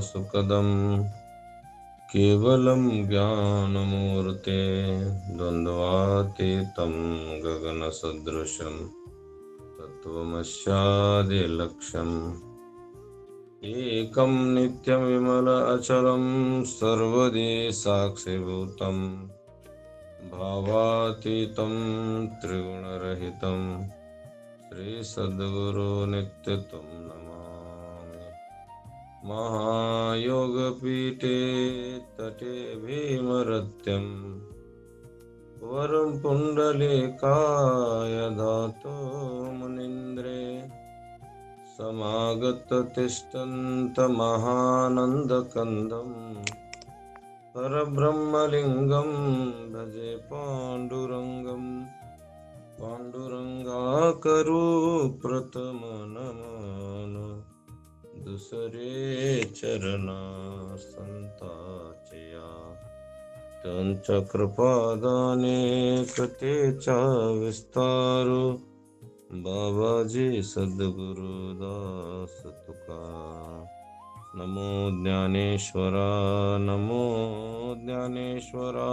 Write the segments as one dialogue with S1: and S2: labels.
S1: सुखदं केवलं ज्ञानमूर्ते द्वन्द्वातीतं गगनसदृशं तत्त्वमस्यादिलक्ष्यम् एकं नित्यविमल अचलं सर्वदि साक्षिभूतं भावातीतं त्रिगुणरहितं श्रीसद्गुरु नित्यत्वं नमामि। महायोगपीठे तटे भीमरत्यं वरं पुण्डलीकाय धातो मुनीन्द्रे समागततिष्ठन्तमहानन्दकन्दं परब्रह्मलिङ्गं भजे पाण्डुरङ्गं पाण्डुरङ्गाकरो प्रथमनमन दुसरे चरणा संताचया त्यांच्या कृपादाने कथेचा विस्तारो बाबाजी सद्गुरुदास तुका। नमो ज्ञानेश्वरा नमो ज्ञानेश्वरा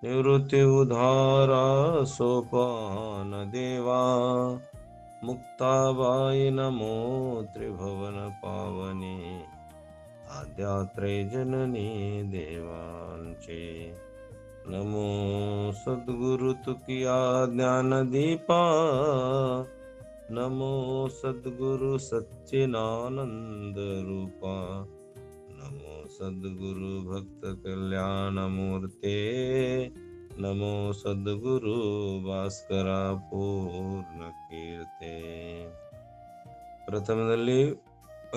S1: निवृत्ति उद्धारा सोपान देवा मुक्ताबाई नमो त्रिभुवन पावनी आद्यात्रय जननी देवांचे नमो सद्गुरु तुकिया ज्ञानदीपा नमो सद्गुरु सच्चिदानंद रूपा नमो सद्गुरु भक्त कल्याण मूर्ते नमो सद्गुरु ಭಾಸ್ಕರ ಪೂರ್ಣ ಕೀರ್ತೆ। ಪ್ರಥಮದಲ್ಲಿ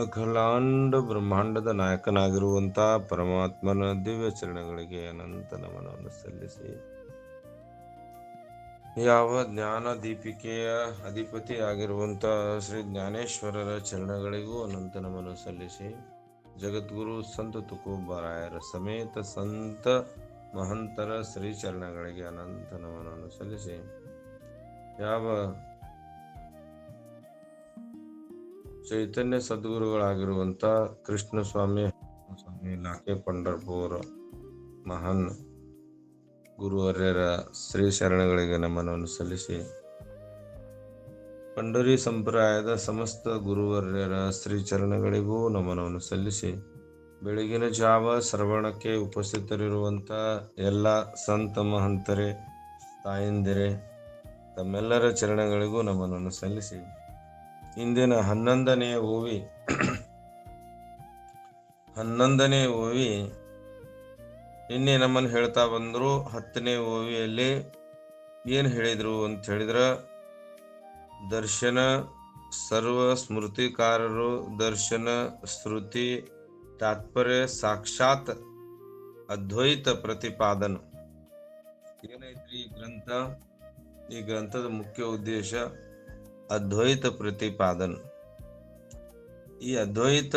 S1: ಅಖಿಲಾಂಡ ಬ್ರಹ್ಮಾಂಡದ ನಾಯಕನಾಗಿರುವಂಥ ಪರಮಾತ್ಮನ ದಿವ್ಯ ಚರಣಗಳಿಗೆ ಅನಂತ ನಮನವನ್ನು ಸಲ್ಲಿಸಿ, ಯಾವ ಜ್ಞಾನ ದೀಪಿಕೆಯ ಅಧಿಪತಿ ಆಗಿರುವಂಥ ಶ್ರೀ ಜ್ಞಾನೇಶ್ವರರ ಚರಣಗಳಿಗೂ ಅನಂತ ನಮನ ಸಲ್ಲಿಸಿ, ಜಗದ್ಗುರು ಸಂತ ತುಕೋಬಾರಾಯರ ಸಮೇತ ಸಂತ ಮಹಂತರ ಶ್ರೀ ಚರಣಗಳಿಗೆ ಅನಂತ ನಮನವನ್ನು ಸಲ್ಲಿಸಿ, ಯಾವ ಚೈತನ್ಯ ಸದ್ಗುರುಗಳಾಗಿರುವಂಥ ಕೃಷ್ಣ ಸ್ವಾಮಿ ಲಾಕೆ ಪಂಡರ್ಪುರ ಮಹಾನ್ ಗುರುವರ್ಯರ ಶ್ರೀ ಶರಣಗಳಿಗೆ ನಮನವನ್ನು ಸಲ್ಲಿಸಿ, ಪಂಡರಿ ಸಂಪ್ರದಾಯದ ಸಮಸ್ತ ಗುರುವರ್ಯರ ಶ್ರೀ ಚರಣಗಳಿಗೂ ನಮನವನ್ನು ಸಲ್ಲಿಸಿ, ಬೆಳಗಿನ ಜಾವ ಶ್ರವಣಕ್ಕೆ ಉಪಸ್ಥಿತರಿರುವಂಥ ಎಲ್ಲ ಸಂತ ಮಹಂತರೇ ತಾಯಂದಿರೇ ತಮ್ಮೆಲ್ಲರ ಚರಣಗಳಿಗೂ ನಮನವನ್ನು ಸಲ್ಲಿಸಿ, ಇಂದಿನ 11ನೇ ಓವಿ ನಿನ್ನೆ ನಮ್ಮನ್ನು ಹೇಳ್ತಾ ಬಂದರು. 10ನೇ ಓವಿಯಲ್ಲಿ ಏನು ಹೇಳಿದರು ಅಂತ ಹೇಳಿದ್ರ, ದರ್ಶನ ಸರ್ವ ಸ್ಮೃತಿಕಾರರು ದರ್ಶನ ಶ್ರುತಿ ತಾತ್ಪರ್ಯ ಸಾಕ್ಷಾತ್ ಅದ್ವೈತ ಪ್ರತಿಪಾದನ. ಏನೈತ್ರಿ ಈ ಗ್ರಂಥದ ಮುಖ್ಯ ಉದ್ದೇಶ ಅದ್ವೈತ ಪ್ರತಿಪಾದನ. ಈ ಅದ್ವೈತ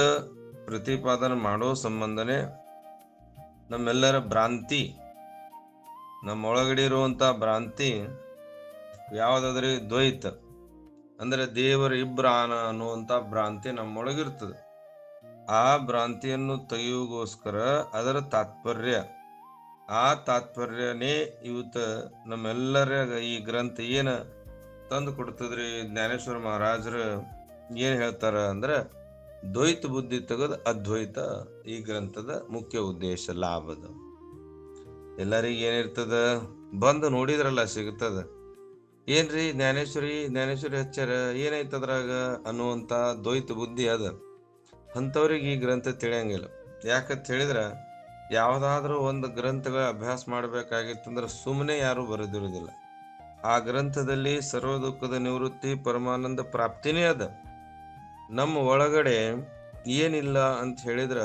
S1: ಪ್ರತಿಪಾದನೆ ಮಾಡೋ ಸಂಬಂಧನೇ ನಮ್ಮೆಲ್ಲರ ಭ್ರಾಂತಿ, ನಮ್ಮೊಳಗಡೆ ಇರುವಂತ ಭ್ರಾಂತಿ ಯಾವುದಾದ್ರಿ ದ್ವೈತ ಅಂದ್ರೆ ದೇವರ ಇಬ್ರಾನ ಅನ್ನುವಂತ ಭ್ರಾಂತಿ ನಮ್ಮೊಳಗಿರ್ತದೆ. ಆ ಭ್ರಾಂತಿಯನ್ನು ತೆಗೆಯುವುಗೋಸ್ಕರ ಅದರ ತಾತ್ಪರ್ಯ, ಆ ತಾತ್ಪರ್ಯನೇ ಇವತ್ತ ನಮ್ಮೆಲ್ಲರ ಈ ಗ್ರಂಥ ಏನ ತಂದು ಕೊಡ್ತದ್ರಿ. ಜ್ಞಾನೇಶ್ವರ ಮಹಾರಾಜರು ಏನ್ ಹೇಳ್ತಾರ ಅಂದ್ರ, ದ್ವೈತ ಬುದ್ಧಿ ತೆಗೆದು ಅದ್ವೈತ ಈ ಗ್ರಂಥದ ಮುಖ್ಯ ಉದ್ದೇಶ, ಲಾಭದ. ಎಲ್ಲರಿಗ ಏನಿರ್ತದ, ಬಂದು ನೋಡಿದ್ರಲ್ಲ ಸಿಗ್ತದ, ಏನ್ರಿ ಜ್ಞಾನೇಶ್ವರಿ ಹಚ್ಚಾರ ಏನೈತದ್ರಾಗ ಅನ್ನುವಂತ ದ್ವೈತ ಬುದ್ಧಿ ಅದ. ಅಂಥವ್ರಿಗೆ ಈ ಗ್ರಂಥ ತಿಳಿಯಂಗಿಲ್ಲ. ಯಾಕಂತ ಹೇಳಿದ್ರ, ಯಾವ್ದಾದ್ರೂ ಒಂದು ಗ್ರಂಥಗಳ ಅಭ್ಯಾಸ ಮಾಡ್ಬೇಕಾಗಿತ್ತಂದ್ರೆ ಸುಮ್ಮನೆ ಯಾರು ಬರೆದಿರುವುದಿಲ್ಲ. ಆ ಗ್ರಂಥದಲ್ಲಿ ಸರ್ವ ದುಃಖದ ನಿವೃತ್ತಿ ಪರಮಾನಂದ ಪ್ರಾಪ್ತಿನೇ ಅದ. ನಮ್ಮ ಒಳಗಡೆ ಏನಿಲ್ಲ ಅಂತ ಹೇಳಿದ್ರ,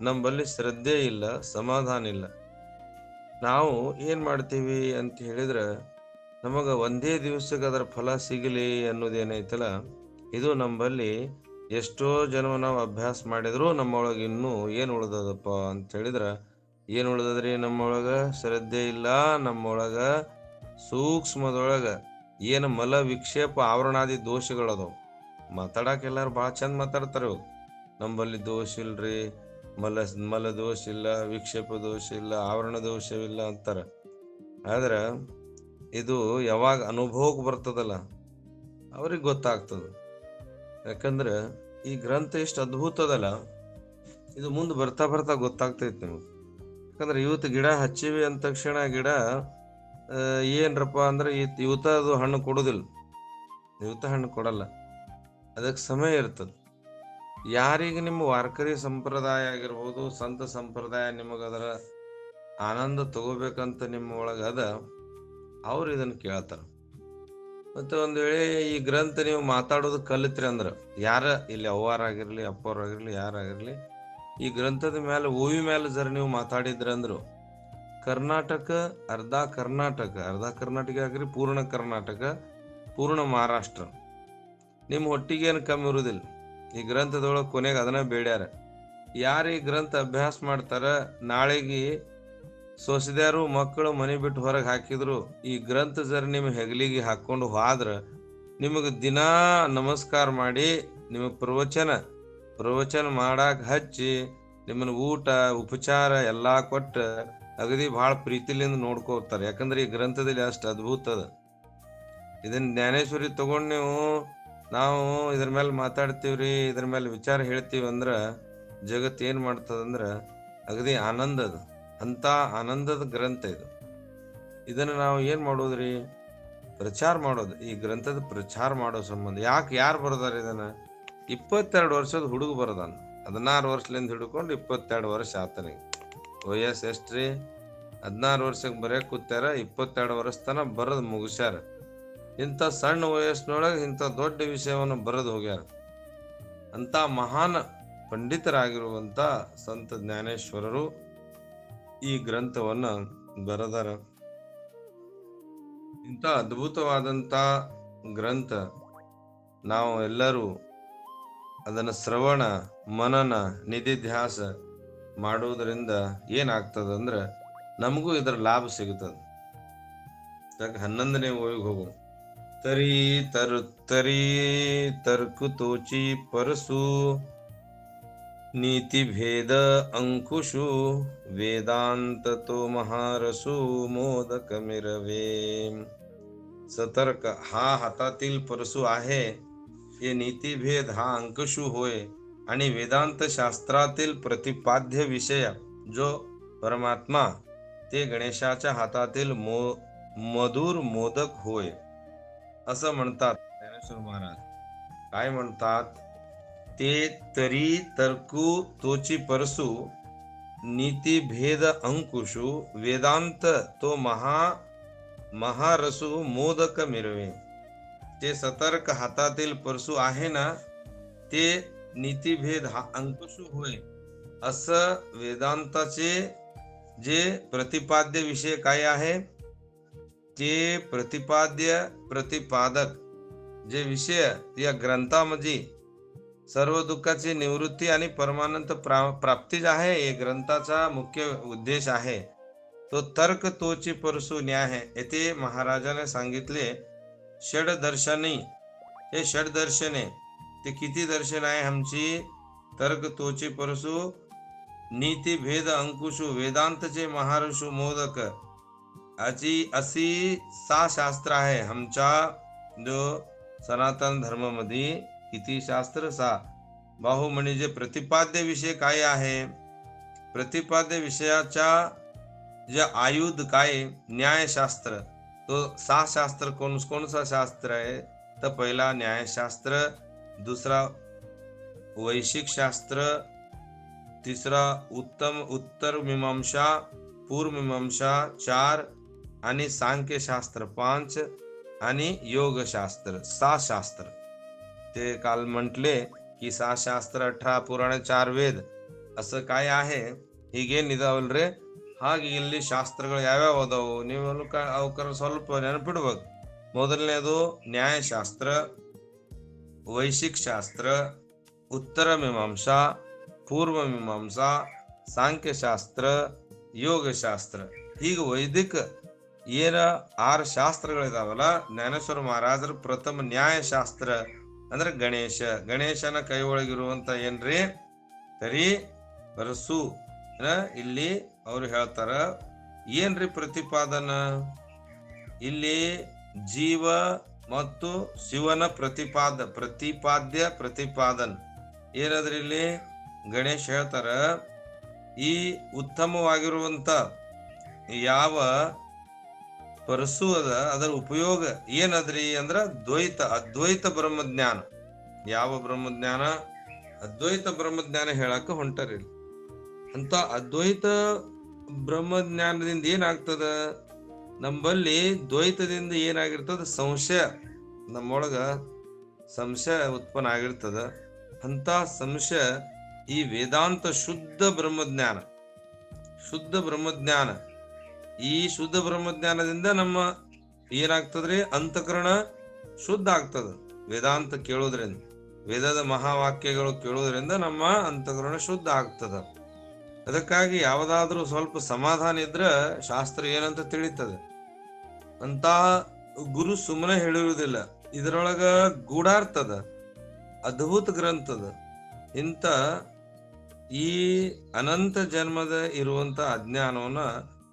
S1: ನಮ್ಮಲ್ಲಿ ಶ್ರದ್ಧೆ ಇಲ್ಲ, ಸಮಾಧಾನ ಇಲ್ಲ. ನಾವು ಏನ್ ಮಾಡ್ತೀವಿ ಅಂತ ಹೇಳಿದ್ರ, ನಮಗ ಒಂದೇ ದಿವಸಕ್ಕೆ ಅದರ ಫಲ ಸಿಗಲಿ ಅನ್ನೋದೇನೈತಲ್ಲ, ಇದು ನಮ್ಮಲ್ಲಿ ಎಷ್ಟೋ ಜನ್ಮ ನಾವು ಅಭ್ಯಾಸ ಮಾಡಿದ್ರು ನಮ್ಮೊಳಗೆ ಇನ್ನೂ ಏನು ಉಳ್ದದಪ್ಪ ಅಂತ ಹೇಳಿದ್ರ, ಏನು ಉಳ್ದದ್ರಿ ನಮ್ಮೊಳಗ? ಶ್ರದ್ಧೆ ಇಲ್ಲ. ನಮ್ಮೊಳಗ ಸೂಕ್ಷ್ಮದೊಳಗ ಏನು ಮಲ ವಿಕ್ಷೇಪ ಆವರಣಾದಿ ದೋಷಗಳದವು. ಮಾತಾಡಕ್ಕೆ ಎಲ್ಲಾರು ಭಾಳ ಚಂದ ಮಾತಾಡ್ತಾರೆ. ನಂಬಲ್ಲಿ ದೋಷ ಇಲ್ರಿ, ಮಲ ದೋಷ ಇಲ್ಲ, ವಿಕ್ಷೇಪ ದೋಷ ಇಲ್ಲ, ಆವರಣ ದೋಷವಿಲ್ಲ ಅಂತಾರ. ಆದ್ರ ಇದು ಯಾವಾಗ ಅನುಭವಕ್ಕೆ ಬರ್ತದಲ್ಲ ಅವ್ರಿಗೆ ಗೊತ್ತಾಗ್ತದ. ಯಾಕಂದ್ರ ಈ ಗ್ರಂಥ ಎಷ್ಟು ಅದ್ಭುತ ಅದಲ್ಲ, ಇದು ಮುಂದೆ ಬರ್ತಾ ಬರ್ತಾ ಗೊತ್ತಾಗ್ತೈತಿ ನಿಮ್ಗೆ. ಯಾಕಂದ್ರೆ ಇವತ್ತು ಗಿಡ ಹಚ್ಚಿವಿ ಅಂದ ತಕ್ಷಣ ಗಿಡ ಏನ್ರಪ್ಪ ಅಂದ್ರೆ ಇವತ್ತ ಅದು ಹಣ್ಣು ಕೊಡೋದಿಲ್ಲ, ಇವತ್ತ ಹಣ್ಣು ಕೊಡಲ್ಲ, ಅದಕ್ಕೆ ಸಮಯ ಇರ್ತದೆ. ಯಾರಿಗೆ ನಿಮ್ಮ ವಾರ್ಕರಿ ಸಂಪ್ರದಾಯ ಆಗಿರ್ಬೋದು, ಸಂತ ಸಂಪ್ರದಾಯ ನಿಮಗೆ ಅದರ ಆನಂದ ತಗೋಬೇಕಂತ ನಿಮ್ಮ ಒಳಗೆ ಅದ, ಅವ್ರು ಇದನ್ನು ಕೇಳ್ತಾರ. ಮತ್ತೆ ಒಂದ್ ವೇಳೆ ಈ ಗ್ರಂಥ ನೀವು ಮಾತಾಡೋದು ಕಲಿತ್ರಿ ಅಂದ್ರ, ಯಾರ ಇಲ್ಲಿ ಅವ್ವಾರಾಗಿರ್ಲಿ ಅಪ್ಪವ್ರಾಗಿರ್ಲಿ ಯಾರಾಗಿರ್ಲಿ, ಈ ಗ್ರಂಥದ ಮೇಲೆ ಓವಿ ಮೇಲೆ ಜರ ನೀವು ಮಾತಾಡಿದ್ರಿ ಅಂದ್ರು, ಕರ್ನಾಟಕ ಅರ್ಧ ಕರ್ನಾಟಕ ಆಗ್ರಿ, ಪೂರ್ಣ ಕರ್ನಾಟಕ, ಪೂರ್ಣ ಮಹಾರಾಷ್ಟ್ರ ನಿಮ್ಮ ಹೊಟ್ಟಿಗೆ ಏನು ಕಮ್ಮಿ ಇರುವುದಿಲ್ಲ. ಈ ಗ್ರಂಥದೊಳಗೆ ಕೊನೆಗೆ ಅದನ್ನ ಬೇಡ್ಯಾರ. ಯಾರು ಈ ಗ್ರಂಥ ಅಭ್ಯಾಸ ಮಾಡ್ತಾರ, ನಾಳೆಗೆ ಸೊಸೆದ್ಯಾರು ಮಕ್ಕಳು ಮನೆ ಬಿಟ್ಟು ಹೊರಗೆ ಹಾಕಿದ್ರು ಈ ಗ್ರಂಥ ಜರ ನಿಮ್ಮ ಹೆಗಲಿಗೆ ಹಾಕೊಂಡು ಹೋದ್ರ ನಿಮಗೆ ದಿನಾ ನಮಸ್ಕಾರ ಮಾಡಿ ನಿಮಗೆ ಪ್ರವಚನ ಮಾಡಾಕ ಹಚ್ಚಿ ನಿಮ್ಮನ್ನ ಊಟ ಉಪಚಾರ ಎಲ್ಲಾ ಕೊಟ್ಟ ಅಗದಿ ಬಹಳ ಪ್ರೀತಿಲಿಂದ ನೋಡ್ಕೋತಾರೆ. ಯಾಕಂದ್ರೆ ಈ ಗ್ರಂಥದಲ್ಲಿ ಅಷ್ಟು ಅದ್ಭುತ ಅದ. ಇದನ್ನ ಜ್ಞಾನೇಶ್ವರಿ ತಗೊಂಡು ನಾವು ಇದ್ರ ಮೇಲೆ ಮಾತಾಡ್ತೀವ್ರಿ, ಇದ್ರ ಮೇಲೆ ವಿಚಾರ ಹೇಳ್ತೀವಿ ಅಂದ್ರ ಜಗತ್ ಏನ್ ಮಾಡ್ತದಂದ್ರ ಅಗದಿ ಆನಂದ ಅದು, ಅಂತ ಆನಂದದ ಗ್ರಂಥ ಇದು. ಇದನ್ನ ನಾವು ಏನ್ ಮಾಡೋದ್ರಿ, ಪ್ರಚಾರ ಮಾಡೋದು. ಈ ಗ್ರಂಥದ ಪ್ರಚಾರ ಮಾಡೋ ಸಂಬಂಧ ಯಾರು ಬರ್ದಾರ ಇದನ್ನ, 22 ವರ್ಷದ ಹುಡುಗ ಬರ್ದಾನ. 16 ವರ್ಷದಿಂದ ಹಿಡ್ಕೊಂಡು 22 ವರ್ಷ ಆತನಿಗೆ. ವಯಸ್ಸು ಎಷ್ಟ್ರಿ, 16 ವರ್ಷಕ್ಕೆ ಬರೆಯಕ್ ಕೂತಾರ, 22 ವರ್ಷ ತನ ಬರದ್ ಮುಗಿಸ್ಯಾರ. ಇಂಥ ಸಣ್ಣ ವಯಸ್ಸಿನೊಳಗೆ ಇಂಥ ದೊಡ್ಡ ವಿಷಯವನ್ನು ಬರೆದು ಹೋಗ್ಯಾರ. ಅಂತ ಮಹಾನ್ ಪಂಡಿತರಾಗಿರುವಂತ ಸಂತ ಜ್ಞಾನೇಶ್ವರರು ಈ ಗ್ರಂಥವನ್ನ ಬರೆದಾರ. ಇಂಥ ಅದ್ಭುತವಾದಂತ ಗ್ರಂಥ ನಾವು ಎಲ್ಲರೂ ಅದನ್ನ ಶ್ರವಣ ಮನನ ನಿಧಿಧ್ಯಾಸ ಮಾಡುವುದರಿಂದ ಏನಾಗ್ತದಂದ್ರ ನಮಗೂ ಇದರ ಲಾಭ ಸಿಗುತ್ತದೆ. 11ನೇ ಓವಿಗೆ ಹೋಗೋಣ. ತರಿ ತರ್ಕು ತೋಚಿ ಪರಸು ನೀತಿ ಭೇದ अंकुशु वेदांत तो महारसू मोदक मिरवे. सतर्क हा हातातील परशु आहे, हे नीतिभेद हा अंकुशू होय आणि वेदांत शास्त्रातील प्रतिपाद्य विषय जो परमात्मा ते गणेशाच्या हातातील मधुर मोदक होय असं म्हणतात ज्ञानेश्वर महाराज. काय म्हणतात ते तरी तर्कू तोची परसू नीती भेद अंकुशु वेदांत तो महारसू मोदक मिरवे. ते सतर्क हातातील परशु आहे ना, ते नीतिभेद हा अंकुशु होय असं वेदांताचे जे प्रतिपाद्य विषय काय आहे, ते प्रतिपादक जे विषय या ग्रंथामध्ये सर्व दुःखाची निवृत्ती आणि परमानंद प्राप्ती आहे, हे ग्रंथाचा मुख्य उद्देश आहे. तो तर्क तोची परसू न्याय. येथे महाराजाने सांगितले षडदर्शनी. हे षडदर्शने ते किती दर्शन आहे आमची, तर्क तोची परसू नीती भेद अंकुशु वेदांतचे महारसू मोदक अशी 6 शास्त्र आहे आमच्या जो सनातन धर्म मध्ये. किती शास्त्र? 6. बाहू म्हणजे प्रतिपाद्य विषय काय आहे, प्रतिपाद्य विषयाच्या जे आयुध काय, न्यायशास्त्र. तो 6 शास्त्र कोणचा शास्त्र आहे, तर पहिला न्यायशास्त्र, दुसरा वैशिक शास्त्र, तिसरा उत्तर मीमांसा, पूर्व मीमांसा 4, आणि सांख्य शास्त्र 5, आणि योग शास्त्र 6 शास्त्र. ते काल म्हटले की 6 ಶಾಸ್ತ್ರ 18 ಪುರಾಣ 4 ವೇದ असं काय आहे ಹೀಗೇನಿದಾವಲ್ರಿ. ಹಾಗೆ ಇಲ್ಲಿ ಶಾಸ್ತ್ರಗಳು ಯಾವ್ಯಾವ ಅದಾವು ನೀವು ಅವಕರ ಸ್ವಲ್ಪ ನೆನಪಿಡ್ಬೇಕು. ಮೊದಲನೇದು ನ್ಯಾಯಶಾಸ್ತ್ರ, ವೈಶಿಕ ಶಾಸ್ತ್ರ, ಉತ್ತರ ಮೀಮಾಂಸಾ, ಪೂರ್ವ ಮೀಮಾಂಸಾ, ಸಾಂಖ್ಯ ಶಾಸ್ತ್ರ, ಯೋಗ ಶಾಸ್ತ್ರ. ಹೀಗೆ ವೈದಿಕ ಏನ 6 ಶಾಸ್ತ್ರಗಳಿದಾವಲ್ಲ, ಜ್ಞಾನೇಶ್ವರ ಮಹಾರಾಜರ ಪ್ರಥಮ ನ್ಯಾಯಶಾಸ್ತ್ರ ಅಂದ್ರೆ ಗಣೇಶನ ಕೈ ಒಳಗಿರುವಂತ ಏನ್ರಿ ತರಿ ಪರಸು ಇಲ್ಲಿ ಅವ್ರು ಹೇಳ್ತಾರ. ಏನ್ರಿ ಪ್ರತಿಪಾದನ? ಇಲ್ಲಿ ಜೀವ ಮತ್ತು ಶಿವನ ಪ್ರತಿಪಾದ್ಯ ಪ್ರತಿಪಾದನ್ ಏನಾದ್ರಿ ಇಲ್ಲಿ ಗಣೇಶ್ ಹೇಳ್ತಾರ. ಈ ಉತ್ತಮವಾಗಿರುವಂತ ಯಾವ ಪರಸು ಅದರ ಉಪಯೋಗ ಏನದ್ರಿ ಅಂದ್ರ ಅದ್ವೈತ ಬ್ರಹ್ಮಜ್ಞಾನ. ಯಾವ ಬ್ರಹ್ಮಜ್ಞಾನ? ಅದ್ವೈತ ಬ್ರಹ್ಮಜ್ಞಾನ ಹೇಳಕ ಹೊಂಟರಿ. ಅಂತ ಅದ್ವೈತ ಬ್ರಹ್ಮಜ್ಞಾನದಿಂದ ಏನಾಗ್ತದ? ನಂಬಲ್ಲಿ ದ್ವೈತದಿಂದ ಏನಾಗಿರ್ತದ? ಸಂಶಯ, ನಮ್ಮೊಳಗ ಸಂಶಯ ಉತ್ಪನ್ನ ಆಗಿರ್ತದ. ಅಂತ ಸಂಶಯ ಈ ವೇದಾಂತ ಶುದ್ಧ ಬ್ರಹ್ಮಜ್ಞಾನ ಈ ಶುದ್ಧ ಬ್ರಹ್ಮಜ್ಞಾನದಿಂದ ನಮ್ಮ ಏನಾಗ್ತದ್ರಿ? ಅಂತಃಕರಣ ಶುದ್ಧ ಆಗ್ತದ. ವೇದಾಂತ ಕೇಳೋದ್ರಿಂದ, ವೇದದ ಮಹಾವಾಕ್ಯಗಳು ಕೇಳೋದ್ರಿಂದ ನಮ್ಮ ಅಂತಃಕರಣ ಶುದ್ಧ ಆಗ್ತದ. ಅದಕ್ಕಾಗಿ ಯಾವುದಾದ್ರೂ ಸ್ವಲ್ಪ ಸಮಾಧಾನ ಇದ್ರ ಶಾಸ್ತ್ರ ಏನಂತ ತಿಳಿತದೆ. ಅಂತ ಗುರು ಸುಮ್ಮನೆ ಹೇಳಿರುವುದಿಲ್ಲ, ಇದರೊಳಗ ಗೂಢಾರ್ಥದ, ಅದ್ಭುತ ಗ್ರಂಥದ. ಇಂಥ ಈ ಅನಂತ ಜನ್ಮದ ಇರುವಂತ ಅಜ್ಞಾನವನ್ನ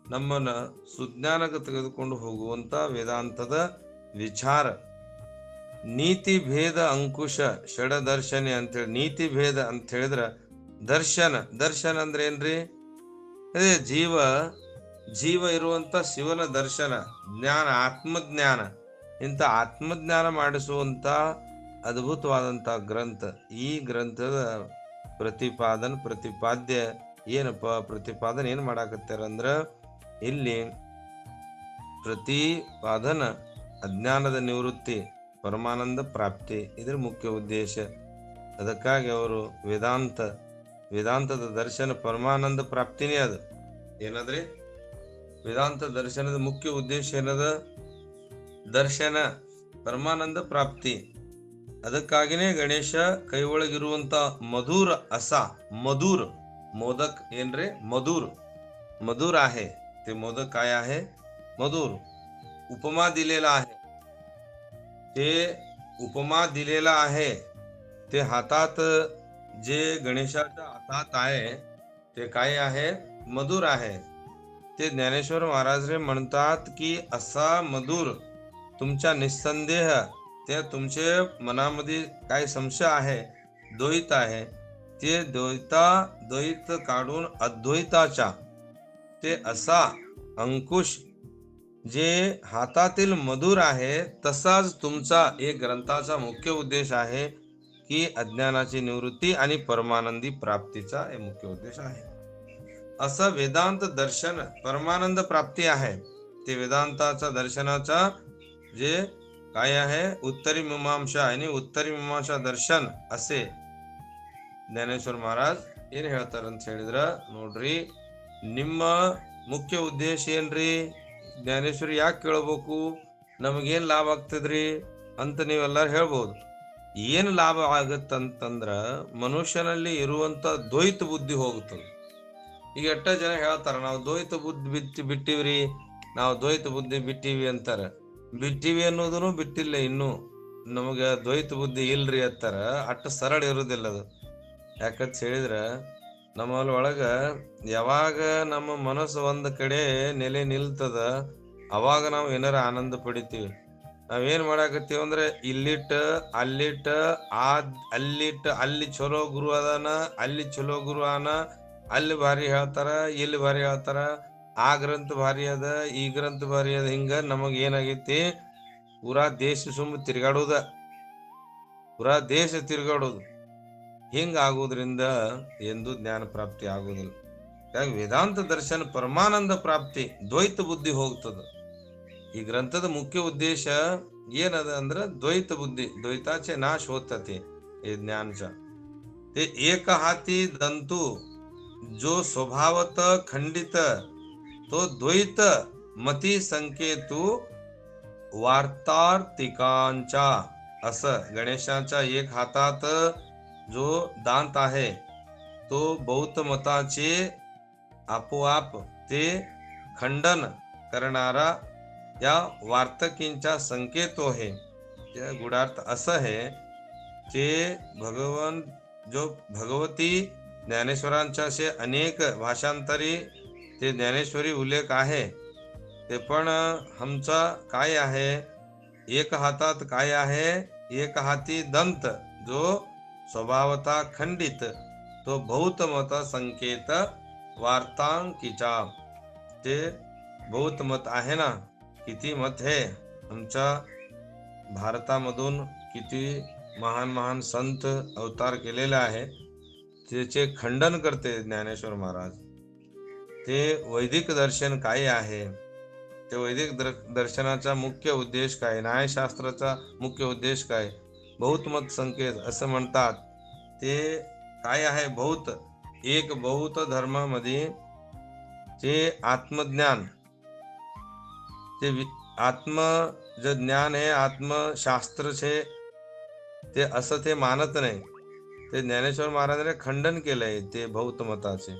S1: ನಮ್ಮನ್ನ ಸುಜ್ಞಾನಕ್ಕೆ ತೆಗೆದುಕೊಂಡು ಹೋಗುವಂತ ವೇದಾಂತದ ವಿಚಾರ. ನೀತಿ ಭೇದ ಅಂಕುಶ ಷಡದರ್ಶನೆ ಅಂತೇಳಿ, ನೀತಿ ಭೇದ ಅಂತ ಹೇಳಿದ್ರ ದರ್ಶನ ಅಂದ್ರೆ ಏನ್ರಿ? ಅದೇ ಜೀವ ಇರುವಂತ ಶಿವನ ದರ್ಶನ, ಜ್ಞಾನ, ಆತ್ಮಜ್ಞಾನ. ಇಂಥ ಆತ್ಮಜ್ಞಾನ ಮಾಡಿಸುವಂತ ಅದ್ಭುತವಾದಂತ ಗ್ರಂಥ. ಈ ಗ್ರಂಥದ ಪ್ರತಿಪಾದ್ಯ ಏನಪ್ಪ? ಪ್ರತಿಪಾದನೆ ಏನ್ ಮಾಡಾಕತ್ತಾರ ಅಂದ್ರ, ಇಲ್ಲಿ ಪ್ರತಿಪಾದನ ಅಜ್ಞಾನದ ನಿವೃತ್ತಿ, ಪರಮಾನಂದ ಪ್ರಾಪ್ತಿ, ಇದ್ರ ಮುಖ್ಯ ಉದ್ದೇಶ. ಅದಕ್ಕಾಗಿ ಅವರು ವೇದಾಂತದ ದರ್ಶನ ಪರಮಾನಂದ ಪ್ರಾಪ್ತಿನೇ ಅದು. ಏನದ್ರಿ? ವೇದಾಂತ ದರ್ಶನದ ಮುಖ್ಯ ಉದ್ದೇಶ ಏನದ? ದರ್ಶನ, ಪರಮಾನಂದ ಪ್ರಾಪ್ತಿ. ಅದಕ್ಕಾಗಿನೇ ಗಣೇಶ ಕೈ ಒಳಗಿರುವಂತ ಮಧುರ मोदक ಏನ್ರಿ? मधुर आहे. ते मोदक काय आहे? मधुर. उपमा दिलेला आहे. ते हातात जे गणेशाच्या हातात आहे ते काय आहे? मधुर आहे. ते ज्ञानेश्वर महाराज म्हणतात की असा मधुर तुमच्या निसंदेह, ते तुमचे मनामध्ये काय संशय आहे, द्वैत आहे, ते द्वैत काढून अद्वैताच्या ते असा अंकुश जे हातातील मधुर आहे, तसाच तुमचा एक ग्रंथाचा मुख्य उद्देश आहे की अज्ञानाची निवृत्ती आणि परमानंदी प्राप्तीचा हे मुख्य उद्देश आहे. असं वेदांत दर्शन परमानंद प्राप्ती आहे. ते वेदांताचा दर्शनाचा जे काय आहे? उत्तरी मीमांसा आणि उत्तरी मीमांसा दर्शन असे ಜ್ಞಾನೇಶ್ವರ ಮಹಾರಾಜ್ ಏನ್ ಹೇಳ್ತಾರ ಅಂತ ಹೇಳಿದ್ರ, ನೋಡ್ರಿ, ನಿಮ್ಮ ಮುಖ್ಯ ಉದ್ದೇಶ ಏನ್ರಿ? ಜ್ಞಾನೇಶ್ವರಿ ಯಾಕೆ ಕೇಳಬೇಕು? ನಮಗೇನ್ ಲಾಭ ಆಗ್ತದ್ರಿ ಅಂತ ನೀವೆಲ್ಲಾರು ಹೇಳ್ಬೋದು. ಏನ್ ಲಾಭ ಆಗತ್ತಂತಂದ್ರ, ಮನುಷ್ಯನಲ್ಲಿ ಇರುವಂತ ದ್ವೈತ ಬುದ್ಧಿ ಹೋಗುತ್ತದೆ. ಈಗ ಎಷ್ಟ ಜನ ಹೇಳ್ತಾರ, ನಾವು ದ್ವೈತ ಬುದ್ಧಿ ಬಿಟ್ಟಿವಿ ಅಂತಾರ. ಬಿಟ್ಟಿವಿ ಅನ್ನೋದನ್ನು ಬಿಟ್ಟಿಲ್ಲ, ಇನ್ನು ನಮಗ ದ್ವೈತ ಬುದ್ಧಿ ಇಲ್ರಿ ಅಂತಾರ. ಅಟ್ಟ ಸರಳ ಇರುದಿಲ್ಲ ಅದು. ಯಾಕಂತ ಹೇಳಿದ್ರ, ನಮ್ಮಲ್ಲಿ ಒಳಗ ಯಾವಾಗ ನಮ್ಮ ಮನಸ್ಸು ಒಂದ್ ಕಡೆ ನೆಲೆ ನಿಲ್ತದ, ಅವಾಗ ನಾವು ಏನಾರ ಆನಂದ ಪಡಿತೀವಿ. ನಾವೇನ್ ಮಾಡಾಕತ್ತೀವಿ ಅಂದ್ರೆ, ಅಲ್ಲಿಟ್ಟ ಅಲ್ಲಿ ಚಲೋ ಗುರು ಅದಾನ, ಅಲ್ಲಿ ಚಲೋ ಗುರು ಅನ, ಅಲ್ಲಿ ಭಾರಿ ಹೇಳ್ತಾರ, ಇಲ್ಲಿ ಭಾರಿ ಹೇಳ್ತಾರ, ಆ ಗ್ರಂಥ ಭಾರಿ ಅದ, ಈ ಗ್ರಂಥ ಭಾರಿ ಅದ. ಹಿಂಗ ನಮಗ್ ಏನಾಗೈತಿ? ಪೂರಾ ದೇಶ ತಿರ್ಗಾಡೋದು. ಹಿಂಗ ಆಗೋದ್ರಿಂದ ಎಂದು ಜ್ಞಾನ ಪ್ರಾಪ್ತಿ ಆಗೋದಿಲ್ಲ. ವೇದಾಂತ ದರ್ಶನ ಪರಮಾನಂದ ಪ್ರಾಪ್ತಿ, ದ್ವೈತ ಬುದ್ಧಿ ಹೋಗ್ತದ. ಈ ಗ್ರಂಥದ ಮುಖ್ಯ ಉದ್ದೇಶ ಏನದ ಅಂದ್ರ ದ್ವೈತ ಬುದ್ಧಿ, ದ್ವೈತಾಚೆ ನಾಶ ಹೋಗ್ತತಿ ಈ ಜ್ಞಾನಚ. ते एक हाती दंतू जो स्वभावत खंडित तो द्वैत मती संकेतू वार्तार्तिकांचा. असं गणेशाच्या एक हातात जो दांत आहे तो बौद्ध मताचे आपोआप ते खंडन करणारा या वार्तकींचा संकेत आहे. त्या गुडार्थ असं आहे, ते भगवती ज्ञानेश्वरांच्या असे अनेक भाषांतरी ते ज्ञानेश्वरी उल्लेख आहे. ते पण आमचा काय आहे, एक हातात काय आहे, एक हाती दंत, जो स्वभावता खंडित, तो बहुत मत संकेत वार्तांकीचा. ते बहुत मत आहे ना, किती मत आहे आमच्या भारतामधून, किती महान महान संत अवतार केलेले आहे, त्याचे खंडन करते ज्ञानेश्वर महाराज. ते वैदिक दर्शन काय आहे, ते वैदिक दर्शनाचा मुख्य उद्देश काय, न्यायशास्त्राचा मुख्य उद्देश काय, बहुतमत संकेत असं म्हणतात. ते काय आहे, बहुत, एक बहुत धर्मामध्ये ते आत्मज्ञान, ते आत्म जे ज्ञान आहे, आत्मशास्त्र छे, ते असं ते मानत नाही. ते ज्ञानेश्वर महाराजांनी खंडन केलंय ते बहुतमताचे.